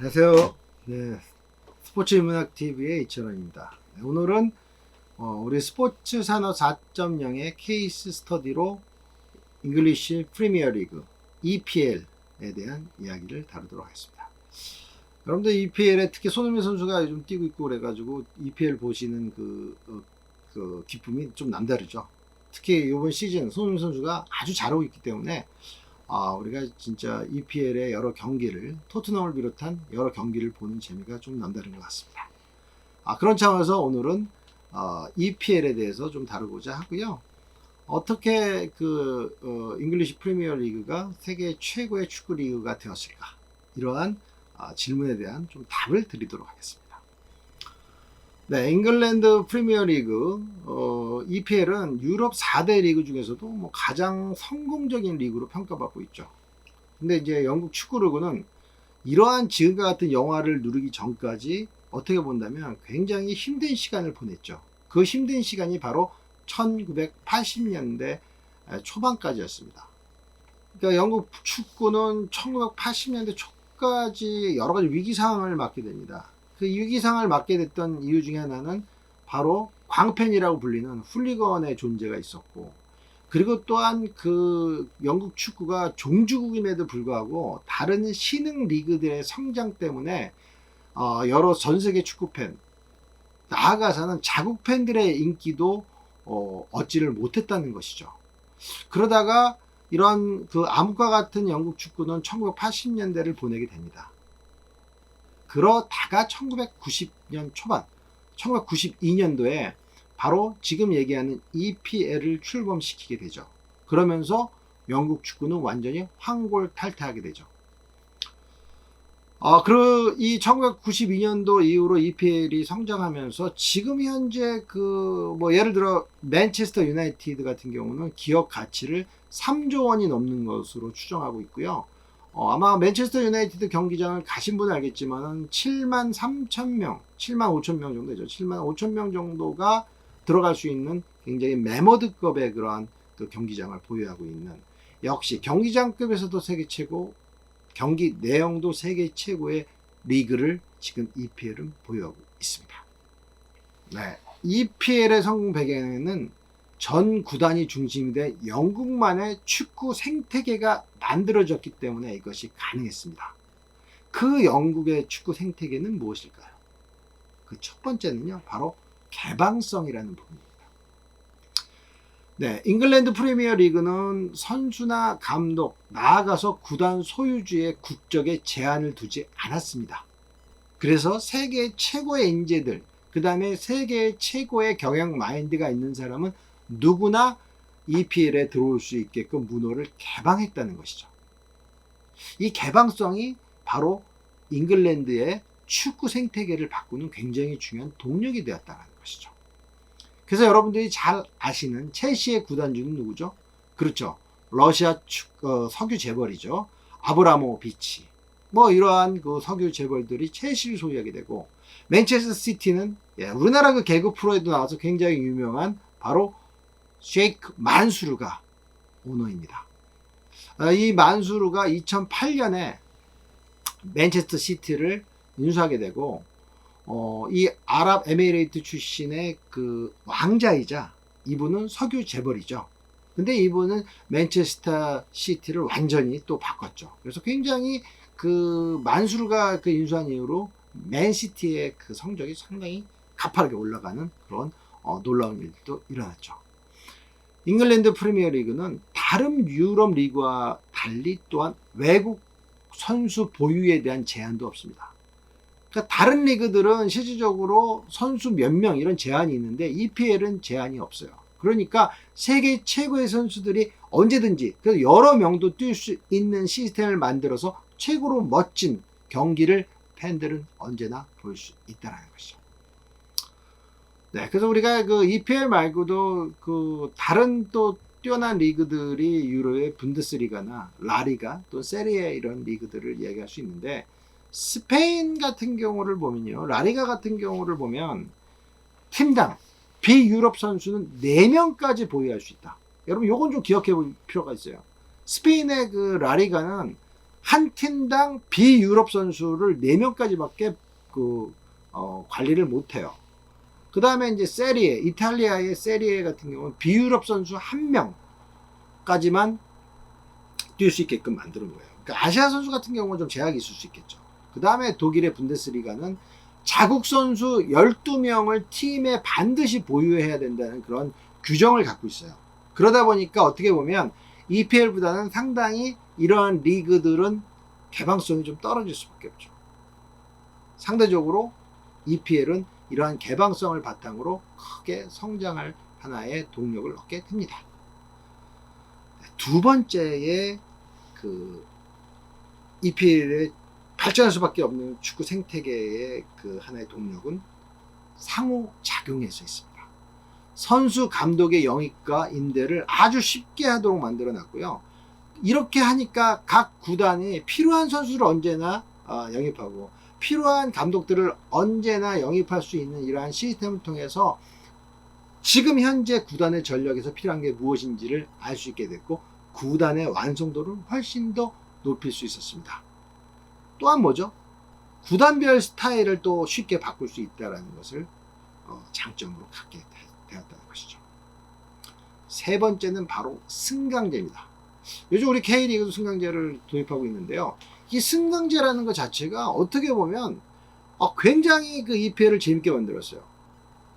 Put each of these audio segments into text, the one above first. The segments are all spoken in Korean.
안녕하세요. 네, 스포츠 인문학 TV의 이철원입니다. 네, 오늘은 우리 스포츠 산업 4.0의 케이스 스터디로 잉글리시 프리미어 리그 EPL에 대한 이야기를 다루도록 하겠습니다. 여러분들 EPL에 특히 손흥민 선수가 요즘 뛰고 있고 그래가지고 EPL 보시는 그 기쁨이 좀 남다르죠. 특히 이번 시즌 손흥민 선수가 아주 잘하고 있기 때문에 우리가 진짜 EPL의 여러 경기를, 토트넘을 비롯한 여러 경기를 보는 재미가 좀 남다른 것 같습니다. 그런 차원에서 오늘은 EPL에 대해서 좀 다루고자 하고요. 어떻게 잉글리시 프리미어 리그가 세계 최고의 축구 리그가 되었을까? 이러한 질문에 대한 좀 답을 드리도록 하겠습니다. 네, 잉글랜드 프리미어 리그, EPL은 유럽 4대 리그 중에서도 뭐 가장 성공적인 리그로 평가받고 있죠. 근데 이제 영국 축구 리그는 이러한 지금과 같은 영화를 누리기 전까지 어떻게 본다면 굉장히 힘든 시간을 보냈죠. 그 힘든 시간이 바로 1980년대 초반까지였습니다. 그러니까 영국 축구는 1980년대 초까지 여러 가지 위기 상황을 맞게 됩니다. 그 위기상을 맞게 됐던 이유 중에 하나는 바로 광팬이라고 불리는 훌리건의 존재가 있었고, 그리고 또한 그 영국 축구가 종주국임에도 불구하고 다른 신흥 리그들의 성장 때문에 여러 전 세계 축구 팬, 나아가서는 자국 팬들의 인기도 얻지를 못했다는 것이죠. 그러다가 이런 그 암과 같은 영국 축구는 1980년대를 보내게 됩니다. 그러다가 1990년 초반, 1992년도에 바로 지금 얘기하는 EPL을 출범시키게 되죠. 그러면서 영국 축구는 완전히 황골탈퇴하게 되죠. 그리고 이 1992년도 이후로 EPL이 성장하면서 지금 현재 예를 들어 맨체스터 유나이티드 같은 경우는 기업 가치를 3조 원이 넘는 것으로 추정하고 있고요. 아마 맨체스터 유나이티드 경기장을 가신 분은 알겠지만 7만 3천 명, 7만 5천 명 정도 되죠. 7만 5천 명 정도가 들어갈 수 있는 굉장히 매머드급의 그러한 그 경기장을 보유하고 있는, 역시 경기장급에서도 세계 최고, 경기 내용도 세계 최고의 리그를 지금 EPL은 보유하고 있습니다. 네, EPL의 성공 배경에는 전 구단이 중심이 된 영국만의 축구 생태계가 만들어졌기 때문에 이것이 가능했습니다. 그 영국의 축구 생태계는 무엇일까요? 그 첫 번째는요, 바로 개방성이라는 부분입니다. 네, 잉글랜드 프리미어 리그는 선수나 감독, 나아가서 구단 소유주의 국적에 제한을 두지 않았습니다. 그래서 세계 최고의 인재들, 그 다음에 세계 최고의 경영 마인드가 있는 사람은 누구나 EPL에 들어올 수 있게끔 문호를 개방했다는 것이죠. 이 개방성이 바로 잉글랜드의 축구 생태계를 바꾸는 굉장히 중요한 동력이 되었다는 것이죠. 그래서 여러분들이 잘 아시는 첼시의 구단주는 누구죠? 그렇죠. 러시아 석유 재벌이죠. 아브라모비치. 이러한 그 석유 재벌들이 첼시를 소유하게 되고, 맨체스터 시티는 우리나라 그 개그 프로에도 나와서 굉장히 유명한 바로 셰이크 만수르가 오너입니다. 이 만수르가 2008년에 맨체스터 시티를 인수하게 되고, 이 아랍에미레이트 출신의 그 왕자이자 이분은 석유 재벌이죠. 근데 이분은 맨체스터 시티를 완전히 또 바꿨죠. 그래서 굉장히 그 만수르가 그 인수한 이후로 맨시티의 그 성적이 상당히 가파르게 올라가는 그런 놀라운 일도 일어났죠. 잉글랜드 프리미어 리그는 다른 유럽 리그와 달리 또한 외국 선수 보유에 대한 제한도 없습니다. 그러니까 다른 리그들은 실질적으로 선수 몇 명 이런 제한이 있는데 EPL은 제한이 없어요. 그러니까 세계 최고의 선수들이 언제든지 여러 명도 뛸 수 있는 시스템을 만들어서 최고로 멋진 경기를 팬들은 언제나 볼 수 있다는 것이죠. 네, 그래서 우리가 그 EPL 말고도 그 다른 또 뛰어난 리그들이 유럽의 분데스리가나 라리가 또 세리에 이런 리그들을 이야기할 수 있는데, 스페인 같은 경우를 보면요, 라리가 같은 경우를 보면 팀당 비유럽 선수는 4명까지 보유할 수 있다. 여러분 요건 좀 기억해 볼 필요가 있어요. 스페인의 그 라리가는 한 팀당 비유럽 선수를 4명까지밖에 관리를 못해요. 그 다음에 이제 세리에, 이탈리아의 세리에 같은 경우는 비유럽 선수 1명까지만 뛸 수 있게끔 만드는 거예요. 그러니까 아시아 선수 같은 경우는 좀 제약이 있을 수 있겠죠. 그 다음에 독일의 분데스리가는 자국 선수 12명을 팀에 반드시 보유해야 된다는 그런 규정을 갖고 있어요. 그러다 보니까 어떻게 보면 EPL보다는 상당히 이러한 리그들은 개방성이 좀 떨어질 수밖에 없죠. 상대적으로 EPL은 이러한 개방성을 바탕으로 크게 성장할 하나의 동력을 얻게 됩니다. 두 번째의 EPL에 발전할 수밖에 없는 축구 생태계의 하나의 동력은 상호작용에서 있습니다. 선수 감독의 영입과 임대를 아주 쉽게 하도록 만들어 놨고요. 이렇게 하니까 각 구단이 필요한 선수를 언제나 영입하고 필요한 감독들을 언제나 영입할 수 있는 이러한 시스템을 통해서 지금 현재 구단의 전력에서 필요한 게 무엇인지를 알 수 있게 됐고 구단의 완성도를 훨씬 더 높일 수 있었습니다. 또한 뭐죠? 구단별 스타일을 또 쉽게 바꿀 수 있다는 것을 장점으로 갖게 되었다는 것이죠. 세 번째는 바로 승강제입니다. 요즘 우리 K리그도 승강제를 도입하고 있는데요. 이 승강제라는 것 자체가 어떻게 보면 굉장히 EPL을 재밌게 만들었어요.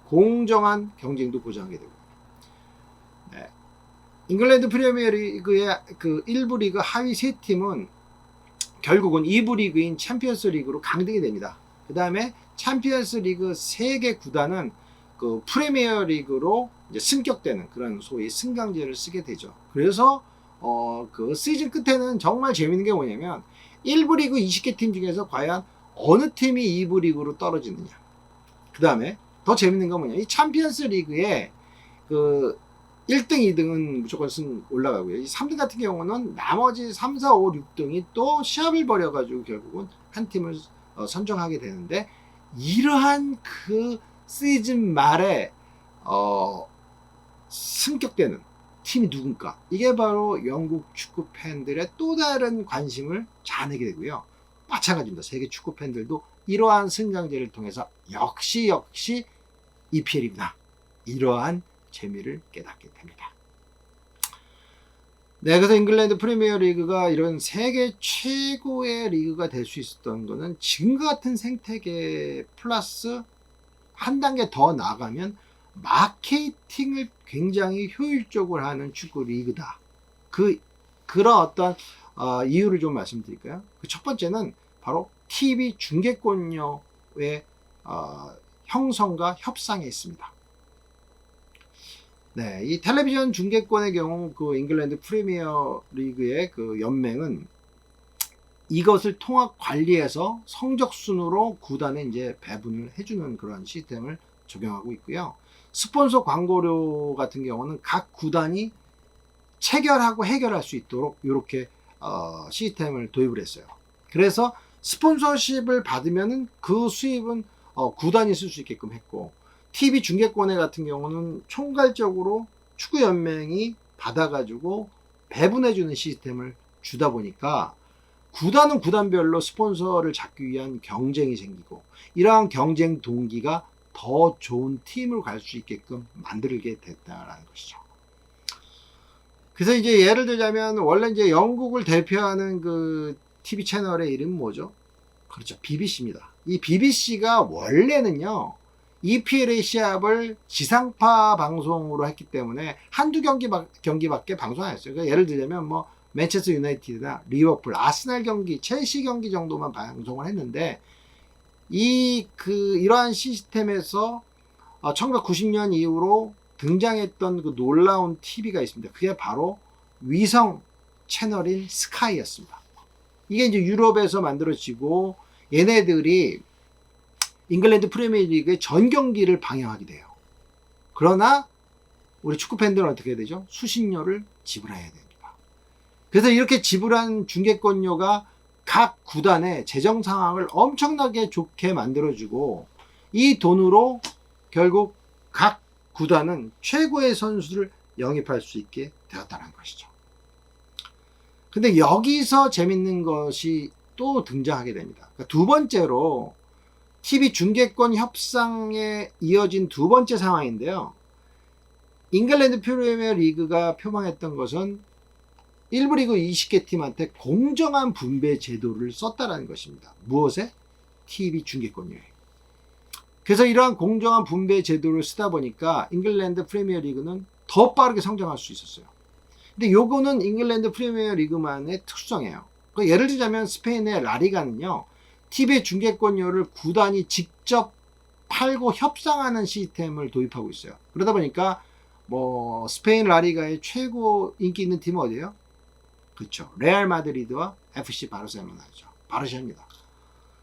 공정한 경쟁도 보장하게 되고, 네. 잉글랜드 프리미어리그의 1부 리그 하위 3팀은 결국은 2부 리그인 챔피언스 리그로 강등이 됩니다. 그 다음에 챔피언스 리그 3개 구단은 프리미어 리그로 이제 승격되는 그런 소위 승강제를 쓰게 되죠. 그래서 시즌 끝에는 정말 재밌는 게 뭐냐면 1부 리그 20개 팀 중에서 과연 어느 팀이 2부 리그로 떨어지느냐. 그 다음에 더 재밌는 건 뭐냐. 이 챔피언스 리그에 1등, 2등은 무조건 올라가고요. 이 3등 같은 경우는 나머지 3, 4, 5, 6등이 또 시합을 벌여가지고 결국은 한 팀을 선정하게 되는데, 이러한 시즌 말에 승격되는 팀이 누군가, 이게 바로 영국 축구 팬들의 또 다른 관심을 자아내게 되고요. 마찬가지입니다. 세계 축구 팬들도 이러한 승강제를 통해서 역시 EPL이구나, 이러한 재미를 깨닫게 됩니다. 네, 그래서 잉글랜드 프리미어 리그가 이런 세계 최고의 리그가 될 수 있었던 거는 지금과 같은 생태계 플러스 한 단계 더 나아가면 마케팅을 굉장히 효율적으로 하는 축구 리그다. 그런 어떤 이유를 좀 말씀드릴까요? 첫 번째는 바로 TV 중계권료의 형성과 협상에 있습니다. 네, 이 텔레비전 중계권의 경우 잉글랜드 프리미어 리그의 연맹은 이것을 통합 관리해서 성적 순으로 구단에 이제 배분을 해주는 그런 시스템을 적용하고 있고요. 스폰서 광고료 같은 경우는 각 구단이 체결하고 해결할 수 있도록 이렇게 시스템을 도입을 했어요. 그래서 스폰서십을 받으면은 그 수입은 구단이 쓸 수 있게끔 했고, TV 중계권회 같은 경우는 총괄적으로 축구연맹이 받아가지고 배분해주는 시스템을 주다 보니까 구단은 구단별로 스폰서를 잡기 위한 경쟁이 생기고, 이러한 경쟁 동기가 더 좋은 팀으로 갈 수 있게끔 만들게 됐다라는 것이죠. 그래서 이제 예를 들자면 원래 이제 영국을 대표하는 TV 채널의 이름은 뭐죠? 그렇죠. BBC입니다. 이 BBC가 원래는요, EPL의 시합을 지상파 방송으로 했기 때문에 한두 경기밖에 방송 안 했어요. 그러니까 예를 들자면 맨체스터 유나이티드나 리버풀, 아스날 경기, 첼시 경기 정도만 방송을 했는데, 이러한 시스템에서 1990년 이후로 등장했던 놀라운 TV가 있습니다. 그게 바로 위성 채널인 스카이였습니다. 이게 이제 유럽에서 만들어지고, 얘네들이 잉글랜드 프리미어리그의 전 경기를 방영하게 돼요. 그러나 우리 축구 팬들은 어떻게 해야 되죠? 수신료를 지불해야 됩니다. 그래서 이렇게 지불한 중계권료가 각 구단의 재정 상황을 엄청나게 좋게 만들어주고, 이 돈으로 결국 각 구단은 최고의 선수를 영입할 수 있게 되었다는 것이죠. 근데 여기서 재밌는 것이 또 등장하게 됩니다. 그러니까 두 번째로 TV 중계권 협상에 이어진 두 번째 상황인데요. 잉글랜드 프리미어 리그가 표방했던 것은 1부 리그 20개 팀한테 공정한 분배 제도를 썼다라는 것입니다. 무엇에? TV 중계권료에. 그래서 이러한 공정한 분배 제도를 쓰다 보니까 잉글랜드 프리미어 리그는 더 빠르게 성장할 수 있었어요. 근데 요거는 잉글랜드 프리미어 리그만의 특성이에요. 그러니까 예를 들자면 스페인의 라리가는요, TV 중계권료를 구단이 직접 팔고 협상하는 시스템을 도입하고 있어요. 그러다 보니까 뭐 스페인 라리가의 최고 인기 있는 팀은 어디예요? 그렇죠. 레알 마드리드와 FC 바르셀로나죠. 바르샤입니다.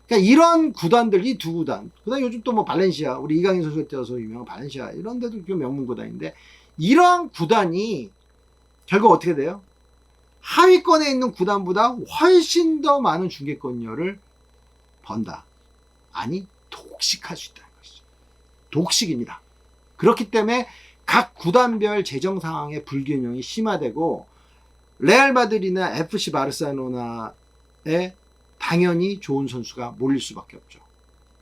그러니까 이런 구단들, 이 두 구단, 그다음 요즘 또 뭐 발렌시아, 우리 이강인 선수가 뛰어서 유명한 발렌시아, 이런 데도 좀 명문 구단인데, 이런 구단이 결국 어떻게 돼요? 하위권에 있는 구단보다 훨씬 더 많은 중계권료를 번다. 아니, 독식할 수 있다는 것이죠. 독식입니다. 그렇기 때문에 각 구단별 재정 상황의 불균형이 심화되고, 레알 마드리드나 FC 바르셀로나에 당연히 좋은 선수가 몰릴 수밖에 없죠.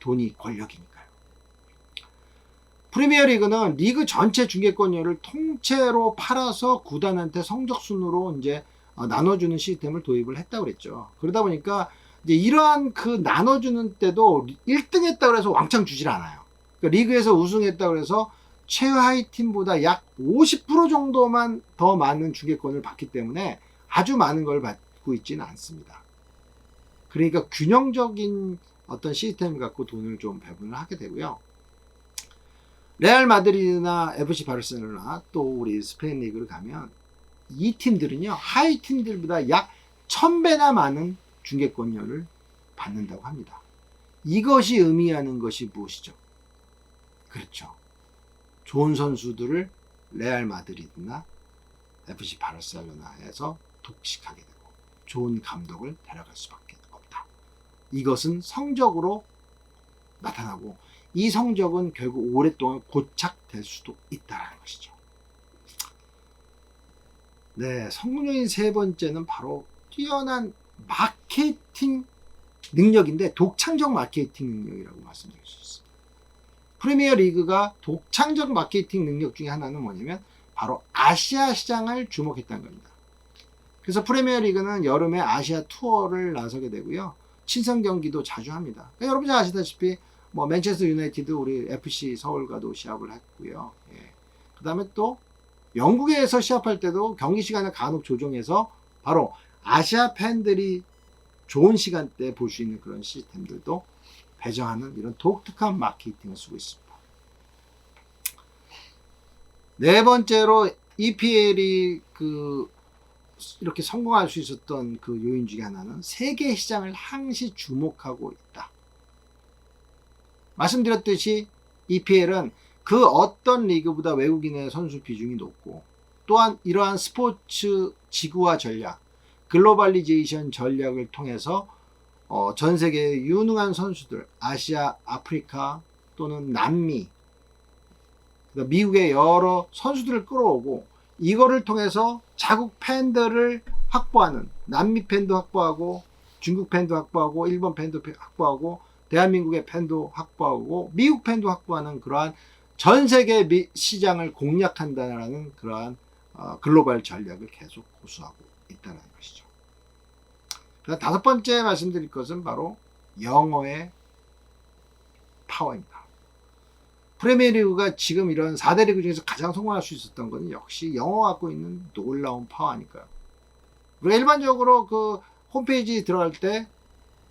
돈이 권력이니까요. 프리미어 리그는 리그 전체 중계권료를 통째로 팔아서 구단한테 성적순으로 이제 나눠주는 시스템을 도입을 했다고 그랬죠. 그러다 보니까 이제 이러한 그 나눠주는 때도 1등 했다고 해서 왕창 주질 않아요. 그러니까 리그에서 우승했다고 해서 최하위 팀보다 약 50% 정도만 더 많은 중계권을 받기 때문에 아주 많은 걸 받고 있지는 않습니다. 그러니까 균형적인 어떤 시스템을 갖고 돈을 좀 배분을 하게 되고요. 레알 마드리드나 FC 바르셀로나, 또 우리 스페인 리그를 가면 이 팀들은요, 하위 팀들보다 약 1000배나 많은 중계권료를 받는다고 합니다. 이것이 의미하는 것이 무엇이죠? 그렇죠. 좋은 선수들을 레알 마드리드나 FC 바르셀로나에서 독식하게 되고 좋은 감독을 데려갈 수밖에 없다. 이것은 성적으로 나타나고, 이 성적은 결국 오랫동안 고착될 수도 있다는 것이죠. 네, 성공적인 세 번째는 바로 뛰어난 마케팅 능력인데, 독창적 마케팅 능력이라고 말씀드릴 수 있습니다. 프리미어 리그가 독창적 마케팅 능력 중에 하나는 뭐냐면 바로 아시아 시장을 주목했다는 겁니다. 그래서 프리미어 리그는 여름에 아시아 투어를 나서게 되고요. 친선 경기도 자주 합니다. 그러니까 여러분이 아시다시피 뭐 맨체스터 유나이티드 우리 FC 서울과도 시합을 했고요. 예. 그 다음에 또 영국에서 시합할 때도 경기 시간을 간혹 조정해서 바로 아시아 팬들이 좋은 시간대에 볼 수 있는 그런 시스템들도 배정하는 이런 독특한 마케팅을 쓰고 있습니다. 네 번째로 EPL이 이렇게 성공할 수 있었던 그 요인 중에 하나는 세계 시장을 항시 주목하고 있다. 말씀드렸듯이 EPL은 그 어떤 리그보다 외국인의 선수 비중이 높고, 또한 이러한 스포츠 지구화 전략, 글로벌리제이션 전략을 통해서 전 세계의 유능한 선수들, 아시아, 아프리카 또는 남미, 미국의 여러 선수들을 끌어오고, 이거를 통해서 자국 팬들을 확보하는, 남미 팬도 확보하고, 중국 팬도 확보하고, 일본 팬도 확보하고, 대한민국의 팬도 확보하고, 미국 팬도 확보하는 그러한 전 세계 시장을 공략한다는 그러한 글로벌 전략을 계속 고수하고 있다는 것이죠. 다섯 번째 말씀드릴 것은 바로 영어의 파워입니다. 프리미어리그가 지금 이런 4대 리그 중에서 가장 성공할 수 있었던 것은 역시 영어가 갖고 있는 놀라운 파워니까요. 우리가 일반적으로 그 홈페이지 들어갈 때,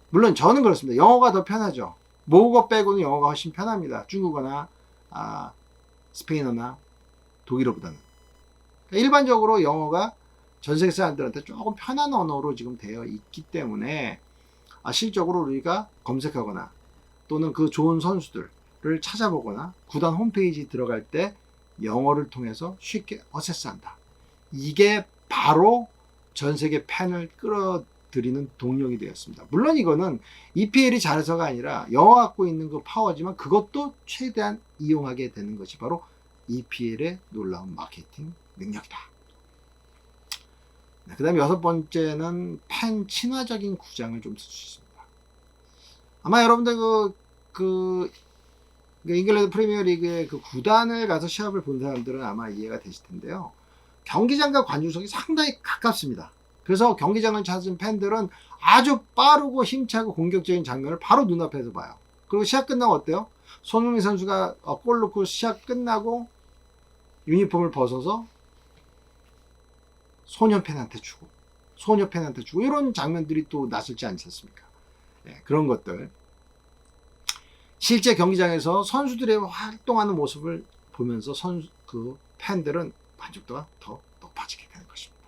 물론 저는 그렇습니다. 영어가 더 편하죠. 모국어 빼고는 영어가 훨씬 편합니다. 중국어나 스페인어나 독일어보다는. 그러니까 일반적으로 영어가 전 세계 사람들한테 조금 편한 언어로 지금 되어 있기 때문에 실적으로 우리가 검색하거나 또는 그 좋은 선수들을 찾아보거나 구단 홈페이지 들어갈 때 영어를 통해서 쉽게 어세스한다. 이게 바로 전 세계 팬을 끌어들이는 동력이 되었습니다. 물론 이거는 EPL이 잘해서가 아니라 영어 갖고 있는 그 파워지만, 그것도 최대한 이용하게 되는 것이 바로 EPL의 놀라운 마케팅 능력이다. 네, 그 다음에 6번째는 팬 친화적인 구장을 좀 쓸 수 있습니다. 아마 여러분들 잉글랜드 프리미어리그의 그 구단을 가서 시합을 본 사람들은 아마 이해가 되실 텐데요. 경기장과 관중석이 상당히 가깝습니다. 그래서 경기장을 찾은 팬들은 아주 빠르고 힘차고 공격적인 장면을 바로 눈앞에서 봐요. 그리고 시합 끝나고 어때요? 손흥민 선수가 골 넣고 시합 끝나고 유니폼을 벗어서 소녀 팬한테 주고 이런 장면들이 또 낯설지 않습니까? 네, 그런 것들. 실제 경기장에서 선수들의 활동하는 모습을 보면서 팬들은 만족도가 더 높아지게 되는 것입니다.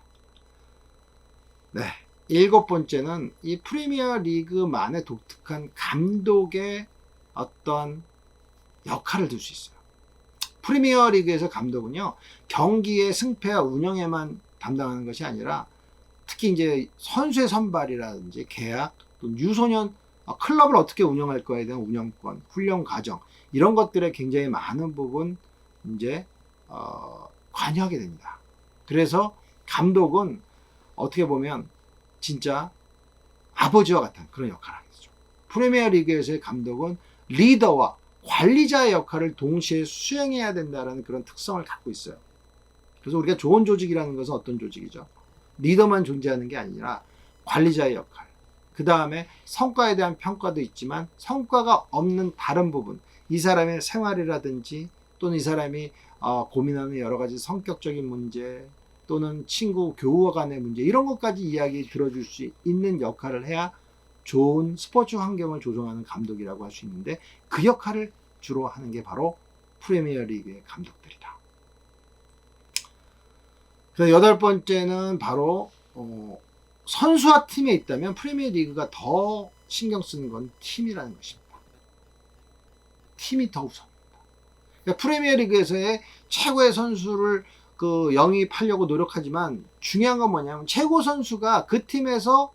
네, 7번째는 이 프리미어 리그만의 독특한 감독의 어떤 역할을 둘 수 있어요. 프리미어 리그에서 감독은요, 경기의 승패와 운영에만 담당하는 것이 아니라 특히 이제 선수의 선발이라든지 계약, 또 유소년 클럽을 어떻게 운영할 거에 대한 운영권, 훈련 과정 이런 것들에 굉장히 많은 부분 이제 관여하게 됩니다. 그래서 감독은 어떻게 보면 진짜 아버지와 같은 그런 역할을 하겠죠. 프리미어 리그에서의 감독은 리더와 관리자의 역할을 동시에 수행해야 된다는 그런 특성을 갖고 있어요. 그래서 우리가 좋은 조직이라는 것은 어떤 조직이죠? 리더만 존재하는 게 아니라 관리자의 역할, 그 다음에 성과에 대한 평가도 있지만 성과가 없는 다른 부분, 이 사람의 생활이라든지 또는 이 사람이 고민하는 여러 가지 성격적인 문제 또는 친구 교우와 간의 문제 이런 것까지 이야기 들어줄 수 있는 역할을 해야 좋은 스포츠 환경을 조성하는 감독이라고 할 수 있는데, 그 역할을 주로 하는 게 바로 프리미어 리그의 감독들이다. 그래서 8번째는 바로 선수와 팀에 있다면 프리미어 리그가 더 신경 쓰는 건 팀이라는 것입니다. 팀이 더 우선입니다. 그러니까 프리미어 리그에서의 최고의 선수를 영입하려고 노력하지만 중요한 건 뭐냐면 최고 선수가 그 팀에서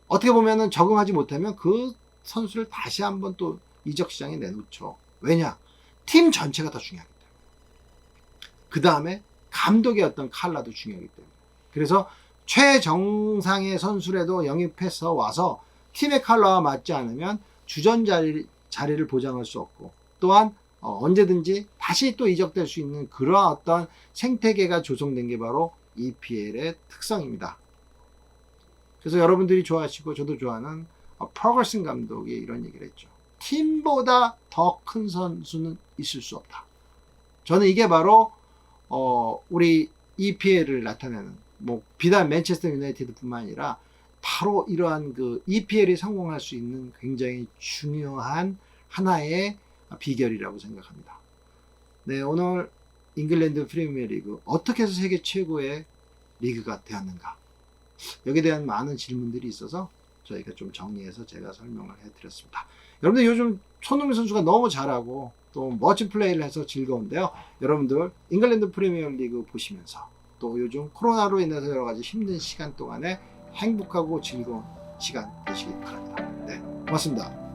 어떻게 보면은 적응하지 못하면 그 선수를 다시 한번 또 이적 시장에 내놓죠. 왜냐? 팀 전체가 더 중요하기 때문에. 그 다음에 감독의 어떤 칼라도 중요하기 때문에. 그래서 최정상의 선수라도 영입해서 와서 팀의 칼라와 맞지 않으면 주전 자리를 보장할 수 없고, 또한 언제든지 다시 또 이적될 수 있는 그러한 어떤 생태계가 조성된 게 바로 EPL의 특성입니다. 그래서 여러분들이 좋아하시고 저도 좋아하는 퍼거슨 감독이 이런 얘기를 했죠. 팀보다 더 큰 선수는 있을 수 없다. 저는 이게 바로 우리 EPL을 나타내는, 비단 맨체스터 유나이티드뿐만 아니라 바로 이러한 EPL이 성공할 수 있는 굉장히 중요한 하나의 비결이라고 생각합니다. 네, 오늘 잉글랜드 프리미어 리그 어떻게 해서 세계 최고의 리그가 되었는가, 여기에 대한 많은 질문들이 있어서 저희가 좀 정리해서 제가 설명을 해드렸습니다. 여러분들 요즘 손흥민 선수가 너무 잘하고 또 멋진 플레이를 해서 즐거운데요. 여러분들 잉글랜드 프리미어 리그 보시면서 또 요즘 코로나로 인해서 여러 가지 힘든 시간 동안에 행복하고 즐거운 시간 되시기 바랍니다. 네, 고맙습니다.